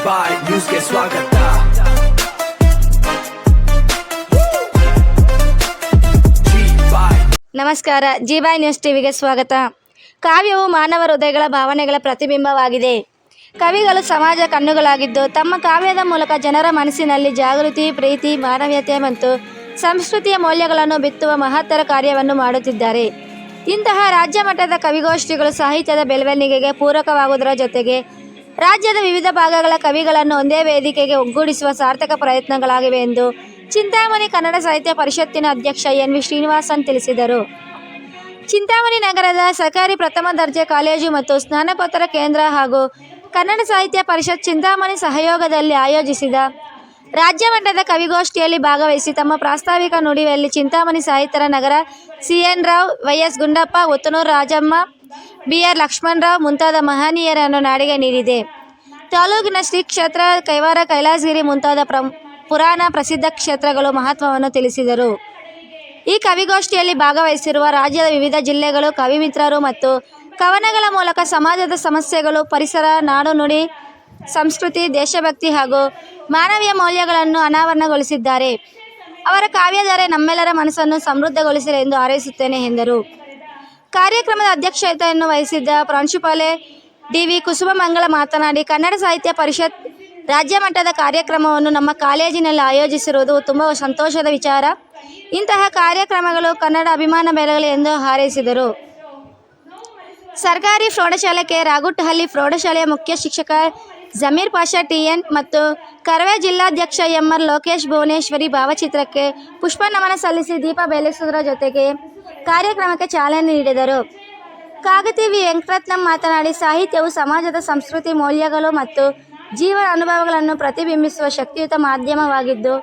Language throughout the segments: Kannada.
ಬಾಯ್ ನ್ಯೂಸ್ಗೆ ಸ್ವಾಗತ. ನಮಸ್ಕಾರ, ಜಿ-ಬಾಯ್ ನ್ಯೂಸ್ ಟಿವಿಗೆ ಸ್ವಾಗತ. ಕಾವ್ಯವು ಮಾನವ ಹೃದಯಗಳ ಭಾವನೆಗಳ ಪ್ರತಿಬಿಂಬವಾಗಿದೆ. ಕವಿಗಳು ಸಮಾಜ ಕಣ್ಣುಗಳಾಗಿದ್ದು ತಮ್ಮ ಕಾವ್ಯದ ಮೂಲಕ ಜನರ ಮನಸ್ಸಿನಲ್ಲಿ ಜಾಗೃತಿ, ಪ್ರೀತಿ, ಮಾನವೀಯತೆ ಮತ್ತು ಸಂಸ್ಕೃತಿಯ ಮೌಲ್ಯಗಳನ್ನು ಬಿತ್ತುವ ಮಹತ್ತರ ಕಾರ್ಯವನ್ನು ಮಾಡುತ್ತಿದ್ದಾರೆ. ಇಂತಹ ರಾಜ್ಯ ಮಟ್ಟದ ಕವಿಗೋಷ್ಠಿಗಳು ಸಾಹಿತ್ಯದ ಬೆಳವಣಿಗೆಗೆ ಪೂರಕವಾಗುವುದರ ಜೊತೆಗೆ ರಾಜ್ಯದ ವಿವಿಧ ಭಾಗಗಳ ಕವಿಗಳನ್ನು ಒಂದೇ ವೇದಿಕೆಗೆ ಒಗ್ಗೂಡಿಸುವ ಸಾರ್ಥಕ ಪ್ರಯತ್ನಗಳಾಗಿವೆ ಎಂದು ಚಿಂತಾಮಣಿ ಕನ್ನಡ ಸಾಹಿತ್ಯ ಪರಿಷತ್ತಿನ ಅಧ್ಯಕ್ಷ ಎನ್. ವಿ. ಶ್ರೀನಿವಾಸನ್ ತಿಳಿಸಿದರು. ಚಿಂತಾಮಣಿ ನಗರದ ಸರ್ಕಾರಿ ಪ್ರಥಮ ದರ್ಜೆ ಕಾಲೇಜು ಮತ್ತು ಸ್ನಾತಕೋತ್ತರ ಕೇಂದ್ರ ಹಾಗೂ ಕನ್ನಡ ಸಾಹಿತ್ಯ ಪರಿಷತ್ ಚಿಂತಾಮಣಿ ಸಹಯೋಗದಲ್ಲಿ ಆಯೋಜಿಸಿದ ರಾಜ್ಯ ಮಟ್ಟದ ಕವಿಗೋಷ್ಠಿಯಲ್ಲಿ ಭಾಗವಹಿಸಿ ತಮ್ಮ ಪ್ರಾಸ್ತಾವಿಕ ನುಡಿಯಲ್ಲಿ ಚಿಂತಾಮಣಿ ಸಾಹಿತ್ಯರ ನಗರ ಸಿ.ಎನ್. ರಾವ್, ವೈ.ಎಸ್. ಗುಂಡಪ್ಪ, ಉತ್ತನೂರು ರಾಜಮ್ಮ, ಬಿ.ಆರ್. ಲಕ್ಷ್ಮಣರಾವ್ ಮುಂತಾದ ಮಹನೀಯರನ್ನು ನಾಡಿಗೆ ನೀಡಿದೆ. ತಾಲೂಕಿನ ಶ್ರೀ ಕ್ಷೇತ್ರ ಕೈವಾರ, ಕೈಲಾಸಗಿರಿ ಮುಂತಾದ ಪುರಾಣ ಪ್ರಸಿದ್ಧ ಕ್ಷೇತ್ರಗಳು ಮಹತ್ವವನ್ನು ತಿಳಿಸಿದರು. ಈ ಕವಿಗೋಷ್ಠಿಯಲ್ಲಿ ಭಾಗವಹಿಸಿರುವ ರಾಜ್ಯದ ವಿವಿಧ ಜಿಲ್ಲೆಗಳು ಕವಿ ಮಿತ್ರರು ಮತ್ತು ಕವನಗಳ ಮೂಲಕ ಸಮಾಜದ ಸಮಸ್ಯೆಗಳು, ಪರಿಸರ, ನಾಡು ನುಡಿ, ಸಂಸ್ಕೃತಿ, ದೇಶಭಕ್ತಿ ಹಾಗೂ ಮಾನವೀಯ ಮೌಲ್ಯಗಳನ್ನು ಅನಾವರಣಗೊಳಿಸಿದ್ದಾರೆ. ಅವರ ಕಾವ್ಯಧಾರೆ ನಮ್ಮೆಲ್ಲರ ಮನಸ್ಸನ್ನು ಸಮೃದ್ಧಗೊಳಿಸಲಿ ಎಂದು ಹಾರೈಸುತ್ತೇನೆ ಎಂದರು. ಕಾರ್ಯಕ್ರಮದ ಅಧ್ಯಕ್ಷತೆಯನ್ನು ವಹಿಸಿದ್ದ ಪ್ರಾಂಶುಪಾಲೆ ಡಿ.ವಿ. ಕುಸುಮಮಂಗಳ ಮಾತನಾಡಿ, ಕನ್ನಡ ಸಾಹಿತ್ಯ ಪರಿಷತ್ ರಾಜ್ಯ ಮಟ್ಟದ ಕಾರ್ಯಕ್ರಮವನ್ನು ನಮ್ಮ ಕಾಲೇಜಿನಲ್ಲಿ ಆಯೋಜಿಸಿರುವುದು ತುಂಬ ಸಂತೋಷದ ವಿಚಾರ. ಇಂತಹ ಕಾರ್ಯಕ್ರಮಗಳು ಕನ್ನಡ ಅಭಿಮಾನ ಬೆಳಗಲಿ ಎಂದು ಹಾರೈಸಿದರು. ಸರ್ಕಾರಿ ಪ್ರೌಢಶಾಲೆ ಕೆ. ರಾಗುಟ್ಟಹಳ್ಳಿ ಪ್ರೌಢಶಾಲೆಯ ಮುಖ್ಯ ಶಿಕ್ಷಕ ಜಮೀರ್ ಪಾಷಾ ಟಿ.ಎನ್. ಮತ್ತು ಕರವೇ ಜಿಲ್ಲಾಧ್ಯಕ್ಷ ಎಂ.ಆರ್. ಲೋಕೇಶ್ ಭುವನೇಶ್ವರಿ ಭಾವಚಿತ್ರಕ್ಕೆ ಪುಷ್ಪ ನಮನ ಸಲ್ಲಿಸಿ ದೀಪ ಬೆಳಗಿಸುವುದರ ಜೊತೆಗೆ ಕಾರ್ಯಕ್ರಮಕ್ಕೆ ಚಾಲನೆ ನೀಡಿದರು. ಕಾಗತಿ ವಿ. ವೆಂಕಟರತ್ನಂ ಮಾತನಾಡಿ, ಸಾಹಿತ್ಯವು ಸಮಾಜದ ಸಂಸ್ಕೃತಿ, ಮೌಲ್ಯಗಳು ಮತ್ತು ಜೀವನ ಅನುಭವಗಳನ್ನು ಪ್ರತಿಬಿಂಬಿಸುವ ಶಕ್ತಿಯುತ ಮಾಧ್ಯಮವಾಗಿದ್ದು,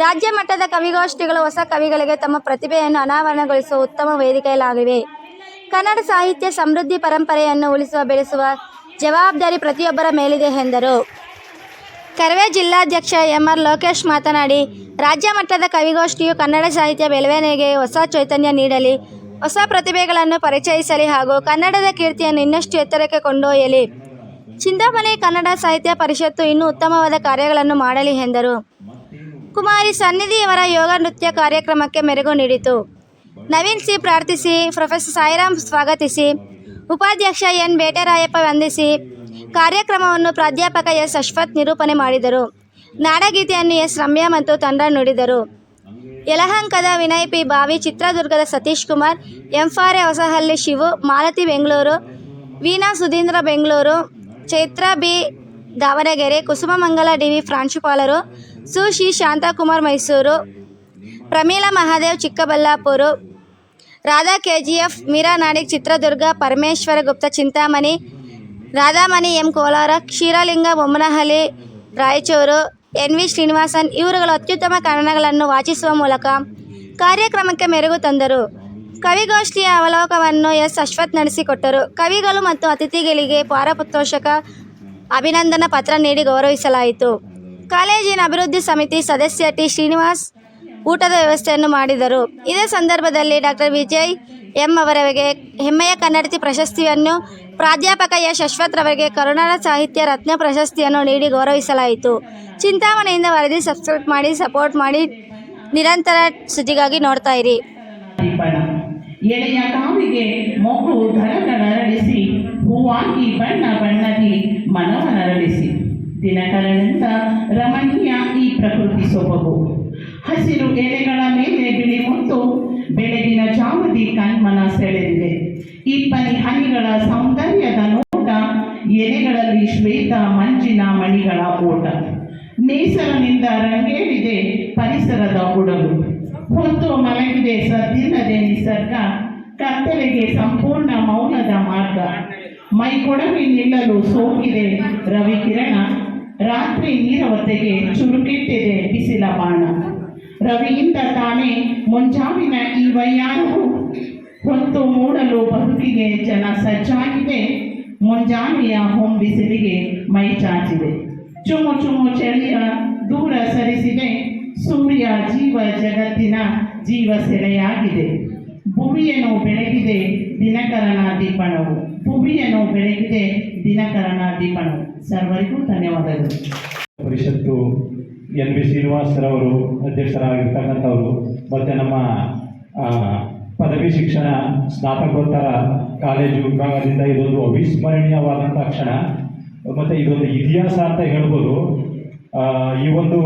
ರಾಜ್ಯ ಮಟ್ಟದ ಕವಿಗೋಷ್ಠಿಗಳು ಹೊಸ ಕವಿಗಳಿಗೆ ತಮ್ಮ ಪ್ರತಿಭೆಯನ್ನು ಅನಾವರಣಗೊಳಿಸುವ ಉತ್ತಮ ವೇದಿಕೆಗಳಾಗಿವೆ. ಕನ್ನಡ ಸಾಹಿತ್ಯ ಸಮೃದ್ಧಿ ಪರಂಪರೆಯನ್ನು ಉಳಿಸುವ, ಬೆಳೆಸುವ ಜವಾಬ್ದಾರಿ ಪ್ರತಿಯೊಬ್ಬರ ಮೇಲಿದೆ ಎಂದರು. ಕರವೇ ಜಿಲ್ಲಾಧ್ಯಕ್ಷ ಎಂ.ಆರ್. ಲೋಕೇಶ್ ಮಾತನಾಡಿ, ರಾಜ್ಯ ಮಟ್ಟದ ಕವಿಗೋಷ್ಠಿಯು ಕನ್ನಡ ಸಾಹಿತ್ಯ ಬೆಳವಣಿಗೆಗೆ ಹೊಸ ಚೈತನ್ಯ ನೀಡಲಿ, ಹೊಸ ಪ್ರತಿಭೆಗಳನ್ನು ಪರಿಚಯಿಸಲಿ ಹಾಗೂ ಕನ್ನಡದ ಕೀರ್ತಿಯನ್ನು ಇನ್ನಷ್ಟು ಎತ್ತರಕ್ಕೆ ಕೊಂಡೊಯ್ಯಲಿ. ಚಿಂತಾಮಣಿ ಕನ್ನಡ ಸಾಹಿತ್ಯ ಪರಿಷತ್ತು ಇನ್ನೂ ಉತ್ತಮವಾದ ಕಾರ್ಯಗಳನ್ನು ಮಾಡಲಿ ಎಂದರು. ಕುಮಾರಿ ಸನ್ನಿಧಿಯವರ ಯೋಗ ನೃತ್ಯ ಕಾರ್ಯಕ್ರಮಕ್ಕೆ ಮೆರುಗು ನೀಡಿತು. ನವೀನ್ ಸಿ. ಪ್ರಾರ್ಥಿಸಿ, ಪ್ರೊಫೆಸರ್ ಸಾಯಿರಾಮ್ ಸ್ವಾಗತಿಸಿ, ಉಪಾಧ್ಯಕ್ಷ ಎನ್. ಬೇಟೆರಾಯಪ್ಪ ವಂದಿಸಿ, ಕಾರ್ಯಕ್ರಮವನ್ನು ಪ್ರಾಧ್ಯಾಪಕ ಎಸ್. ಅಶ್ವಥ್ ನಿರೂಪಣೆ ಮಾಡಿದರು. ನಾಡಗೀತೆಯನ್ನು ಎಸ್. ರಮ್ಯಾ ಮತ್ತು ತಂಡ ನುಡಿದರು. ಯಲಹಂಕದ ವಿನಯ್ ಪಿ. ಬಾವಿ, ಚಿತ್ರದುರ್ಗದ ಸತೀಶ್ ಕುಮಾರ್, ಎಂ. ಫಾರೆ ಹೊಸಹಳ್ಳಿ ಶಿವು, ಮಾಲತಿ ಬೆಂಗಳೂರು, ವೀಣಾ ಸುಧೀಂದ್ರ ಬೆಂಗಳೂರು, ಚೈತ್ರ ಬಿ. ದಾವಣಗೆರೆ, ಕುಸುಮಮಂಗಲ ಡಿ.ವಿ. ಪ್ರಾಂಶುಪಾಲರು, Su. Shanthakumar Mysuru, Pramila Mahadev Chikkaballapura, Radha KGF, Meera Nadig Chitradurga, Parameshwara Gupta Chintamani, Radhamani M. Kolar, Ksheeralinga Bommanahalli Raichur, N. V. Srinivasan ಇವರುಗಳು ಅತ್ಯುತ್ತಮ ಕವನಗಳನ್ನು ವಾಚಿಸುವ ಮೂಲಕ ಕಾರ್ಯಕ್ರಮಕ್ಕೆ ಮೆರುಗು ತಂದರು. ಕವಿಗೋಷ್ಠಿಯ ಅವಲೋಕನವನ್ನು ಎಸ್. ಅಶ್ವಥ್ ನಡೆಸಿಕೊಟ್ಟರು. ಕವಿಗಳು ಮತ್ತು ಅತಿಥಿಗಳಿಗೆ ಪಾರತೋಷಕ ಅಭಿನಂದನಾ ಪತ್ರ ನೀಡಿ ಗೌರವಿಸಲಾಯಿತು. ಕಾಲೇಜಿನ ಅಭಿವೃದ್ಧಿ ಸಮಿತಿ ಸದಸ್ಯ ಟಿ. ಶ್ರೀನಿವಾಸ್ ಊಟದ ವ್ಯವಸ್ಥೆಯನ್ನು ಮಾಡಿದರು. ಇದೇ ಸಂದರ್ಭದಲ್ಲಿ ಡಾ. ವಿಜಯ್ ಎಂ. ಅವರಿಗೆ ಹೆಮ್ಮೆಯ ಕನ್ನಡತಿ ಪ್ರಶಸ್ತಿಯನ್ನು, ಪ್ರಾಧ್ಯಾಪಕ ಎಸ್. ಅಶ್ವಥ್ ರವರಿಗೆ ಕರುನಾಡ ಸಾಹಿತ್ಯ ರತ್ನ ಪ್ರಶಸ್ತಿಯನ್ನು ನೀಡಿ ಗೌರವಿಸಲಾಯಿತು. ಚಿಂತಾಮಣಿಯಿಂದ ವರದಿ ಸಬ್ಸ್ಕ್ರೈಬ್ ಮಾಡಿ, ಸಪೋರ್ಟ್ ಮಾಡಿ, ನಿರಂತರ ಸುದ್ದಿಗಾಗಿ ನೋಡ್ತಾ ಇರಿ. ಎಳೆಯ ಕಾವಿಗೆ ಮೊಗ್ಗು ಧರಗಳರಳಿಸಿ, ಹೂವಾಗಿ ಬಣ್ಣ ಬಣ್ಣದಿ ಮನವನರಳಿಸಿ, ದಿನಕರನಿಂದ ರಮಣೀಯ ಈ ಪ್ರಕೃತಿ ಸೊಬಗು, ಹಸಿರು ಎಲೆಗಳ ಮೇಲೆ ಬಿಳಿ ಮುತ್ತು ಬೆಳಗಿನ ಜಾವದಿ ಕಣ್ಮನ ಸೆಳೆದಿದೆ. ಇಬ್ಬನಿ ಹನಿಗಳ ಸೌಂದರ್ಯದ ನೋಟ, ಎಲೆಗಳಲ್ಲಿ ಶ್ವೇತ ಮಂಜಿನ ಮಣಿಗಳ ಓಟ, ನೇಸರನಿಂದ ರಂಗೇರಿದೆ ಪರಿಸರದ ಉಡಲು, ಹೊತ್ತು ಮಲಗಿದೆ ಸದ್ದಿಲ್ಲದೆ ನಿಸರ್ಗ, ಕತ್ತಲೆಗೆ ಸಂಪೂರ್ಣ ಮೌನದ ಮಾರ್ಗ, ಮೈಕೊಡವಿ ನಿಲ್ಲಲು ಸೋಕಿದೆ ರವಿಕಿರಣ, ರಾತ್ರಿ ನೀರವತೆಗೆ ಚುರುಕಿಟ್ಟಿದೆ ಬಿಸಿಲ ಬಾಣ, ರವಿಯಿಂದ ತಾನೇ ಮುಂಜಾವಿನ ಈ ವಯ್ಯಾರವು, ಹೊತ್ತು ಮೂಡಲು ಬದುಕಿಗೆ ಜನ ಸಜ್ಜಾಗಿದೆ, ಮುಂಜಾನೆಯ ಹೊಂಬಿಸಿಲಿಗೆ ಮೈ ಚಾಚಿದೆ, ಚುಮು ಚುಮು ಚಳಿಯ ದೂರ ಸರಿಸಿದೆ, ಸೂರ್ಯ ಜೀವ ಜಗತ್ತಿನ ಜೀವ ಸೆಲೆಯಾಗಿದೆ, ಭುವಿಯನ್ನು ಬೆಳಗಿದೆ ದಿನಕರನ ದೀಪಣವು, ಭುವಿಯನ್ನು ಬೆಳಗಿದೆ ದಿನಕರನ ದೀಪಣವು. ಸರ್ವರಿಗೂ ಧನ್ಯವಾದಗಳು. ಪರಿಷತ್ತು ಎನ್ ಬಿ ಶ್ರೀನಿವಾಸರವರು ಅಧ್ಯಕ್ಷರಾಗಿರ್ತಕ್ಕಂಥವರು ಮತ್ತು ನಮ್ಮ ಪದವಿ ಶಿಕ್ಷಣ ಸ್ನಾತಕೋತ್ತರ ಕಾಲೇಜು ವಿಭಾಗದಿಂದ ಇದೊಂದು ಅವಿಸ್ಮರಣೀಯವಾದಂಥ ಕ್ಷಣ ಮತ್ತು ಇದೊಂದು ಇತಿಹಾಸ ಅಂತ ಹೇಳ್ಬೋದು. ಈ ಒಂದು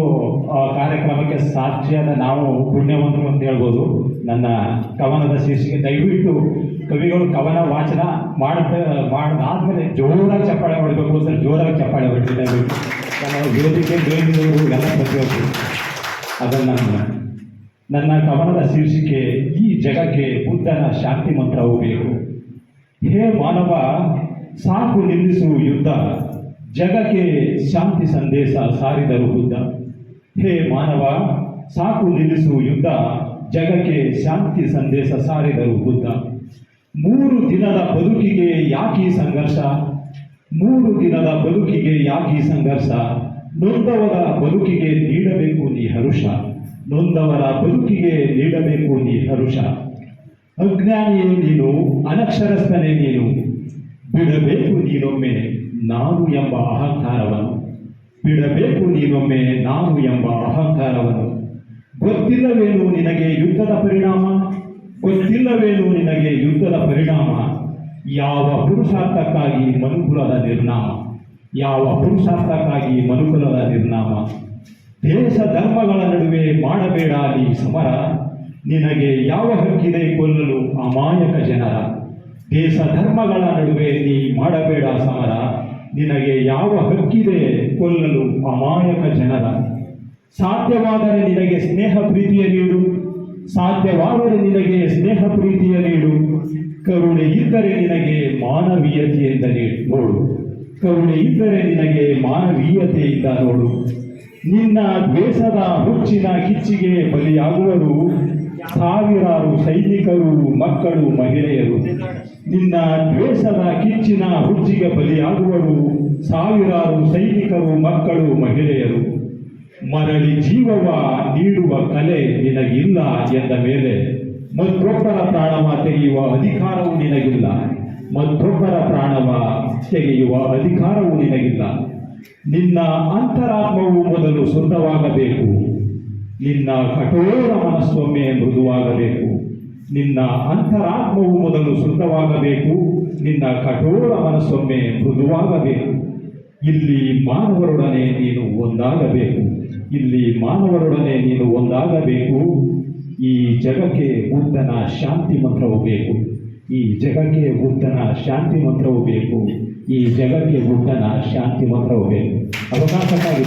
ಕಾರ್ಯಕ್ರಮಕ್ಕೆ ಸಾಕ್ಷಿಯಾದ ನಾವು ಪುಣ್ಯವಂತರು ಅಂತ ಹೇಳ್ಬೋದು. ನನ್ನ ಕವನದ ಶೀರ್ಷಿಕೆ ದಯವಿಟ್ಟು ಕವಿಗಳು ಕವನ ವಾಚನ ಮಾಡಾದ್ಮೇಲೆ ಜೋರಾಗಿ ಚಪ್ಪಾಳೆ ಹೊಡಬೇಕು ಸರ್, ಜೋರಾಗಿ ಚಪ್ಪಾಳೆ ಹೊಡಿಸಿ ದಯವಿಟ್ಟು. ನನ್ನ ವೇದಿಕೆ ಬೇರೆಯವರು ಎಲ್ಲ ಪ್ರತಿಯೊಬ್ಬರು ಅದನ್ನು ನನ್ನ ಕವನದ ಶೀರ್ಷಿಕೆ ಈ ಜಗಕ್ಕೆ ಬುದ್ಧನ ಶಾಂತಿ ಮಂತ್ರವು ಬೇಕು. ಹೇ ಮಾನವ, ಸಾಕು ನಿಲ್ಲಿಸು ಯುದ್ಧ, ಜಗಕ್ಕೆ ಶಾಂತಿ ಸಂದೇಶ ಸಾರಿದರು ಬುದ್ಧ. ಹೇ ಮಾನವ, ಸಾಕು ನಿಲ್ಲಿಸು ಯುದ್ಧ, ಜಗಕ್ಕೆ ಶಾಂತಿ ಸಂದೇಶ ಸಾರಿದರು ಬುದ್ಧ. 3 ದಿನದ ಬದುಕಿಗೆ ಯಾಕೀ ಸಂಘರ್ಷ, 3 ದಿನದ ಬದುಕಿಗೆ ಯಾಕೀ ಸಂಘರ್ಷ, ನೊಂದವರ ಬದುಕಿಗೆ ನೀಡಬೇಕು ನೀ ಹರುಷ, ನೊಂದವರ ಬದುಕಿಗೆ ನೀಡಬೇಕು ನೀ ಹರುಷ. ಅಜ್ಞಾನಿಯೇ ನೀನು, ಅನಕ್ಷರಸ್ಥನೇ ನೀನು, ಬಿಡಬೇಕು ನೀನೊಮ್ಮೆ ನಾನು ಎಂಬ ಅಹಂಕಾರವನ್ನು, ಬಿಡಬೇಕು ನೀನೊಮ್ಮೆ ನಾನು ಎಂಬ ಅಹಂಕಾರವನ್ನು. ಗೊತ್ತಿಲ್ಲವೇನು ನಿನಗೆ ಯುದ್ಧದ ಪರಿಣಾಮ, ಗೊತ್ತಿಲ್ಲವೇನು ನಿನಗೆ ಯುದ್ಧದ ಪರಿಣಾಮ, ಯಾವ ಪುರುಷಾರ್ಥಕ್ಕಾಗಿ ಮನುಕುಲದ ನಿರ್ನಾಮ, ಯಾವ ಪುರುಷಾರ್ಥಕ್ಕಾಗಿ ಮನುಕುಲದ ನಿರ್ನಾಮ. ದೇಶ ಧರ್ಮಗಳ ನಡುವೆ ಮಾಡಬೇಡ ನೀ ಸಮರ, ನಿನಗೆ ಯಾವ ಹಕ್ಕಿದೆ ಕೊಲ್ಲಲು ಅಮಾಯಕ ಜನರ. ದೇಶ ಧರ್ಮಗಳ ನಡುವೆ ನೀ ಮಾಡಬೇಡ ಸಮರ, ನಿನಗೆ ಯಾವ ಹಕ್ಕಿದೆ ಕೊಲ್ಲಲು ಅಮಾಯಕ ಜನರ. ಸಾಧ್ಯವಾದರೆ ನಿನಗೆ ಸ್ನೇಹ ಪ್ರೀತಿಯ ನೀಡು, ಸಾಧ್ಯವಾದರೆ ನಿನಗೆ ಸ್ನೇಹ ಪ್ರೀತಿಯ ನೀಡು, ಕರುಣೆ ಇದ್ದರೆ ನಿನಗೆ ಮಾನವೀಯತೆಯಿಂದ ನೋಡು, ಕರುಣೆ ಇದ್ದರೆ ನಿನಗೆ ಮಾನವೀಯತೆಯಿಂದ ನೋಡು. ನಿನ್ನ ದ್ವೇಷದ ಹುಚ್ಚಿನ ಕಿಚ್ಚಿಗೆ ಬಲಿಯಾಗುವರು ಸಾವಿರಾರು ಸೈನಿಕರು, ಮಕ್ಕಳು, ಮಹಿಳೆಯರು. ನಿನ್ನ ದ್ವೇಷದ ಕಿಚ್ಚಿನ ಹುಚ್ಚಿಗೆ ಬಲಿಯಾಗುವರು ಸಾವಿರಾರು ಸೈನಿಕರು, ಮಕ್ಕಳು, ಮಹಿಳೆಯರು. ಮರಳಿ ಜೀವವ ನೀಡುವ ಕಲೆ ನಿನಗಿಲ್ಲ ಎಂದ ಮೇಲೆ ಮತ್ತೊಬ್ಬರ ಪ್ರಾಣವ ತೆಗೆಯುವ ಅಧಿಕಾರವು ನಿನಗಿಲ್ಲ, ಮತ್ತೊಬ್ಬರ ಪ್ರಾಣವ ತೆಗೆಯುವ ಅಧಿಕಾರವು ನಿನಗಿಲ್ಲ. ನಿನ್ನ ಅಂತರಾತ್ಮವು ಮೊದಲು ಶುದ್ಧವಾಗಬೇಕು, ನಿನ್ನ ಕಠೋರ ಮನಸ್ಸೊಮ್ಮೆ ಮೃದುವಾಗಬೇಕು. ನಿನ್ನ ಅಂತರಾತ್ಮವು ಮೊದಲು ಶುದ್ಧವಾಗಬೇಕು, ನಿನ್ನ ಕಠೋರ ಮನಸ್ಸೊಮ್ಮೆ ಮೃದುವಾಗಬೇಕು. ಇಲ್ಲಿ ಮಾನವರೊಡನೆ ನೀನು ಒಂದಾಗಬೇಕು, ಇಲ್ಲಿ ಮಾನವರೊಡನೆ ನೀನು ಒಂದಾಗಬೇಕು. ಈ ಜಗಕ್ಕೆ ಬುದ್ಧನ ಶಾಂತಿ ಮಂತ್ರವು ಬೇಕು, ಈ ಜಗಕ್ಕೆ ಬುದ್ಧನ ಶಾಂತಿ ಮಂತ್ರವು ಬೇಕು, ಈ ಜಗಕ್ಕೆ ಬುದ್ಧನ ಶಾಂತಿ ಮಂತ್ರವು ಬೇಕು. ಅವಕಾಶಕ್ಕಾಗಿ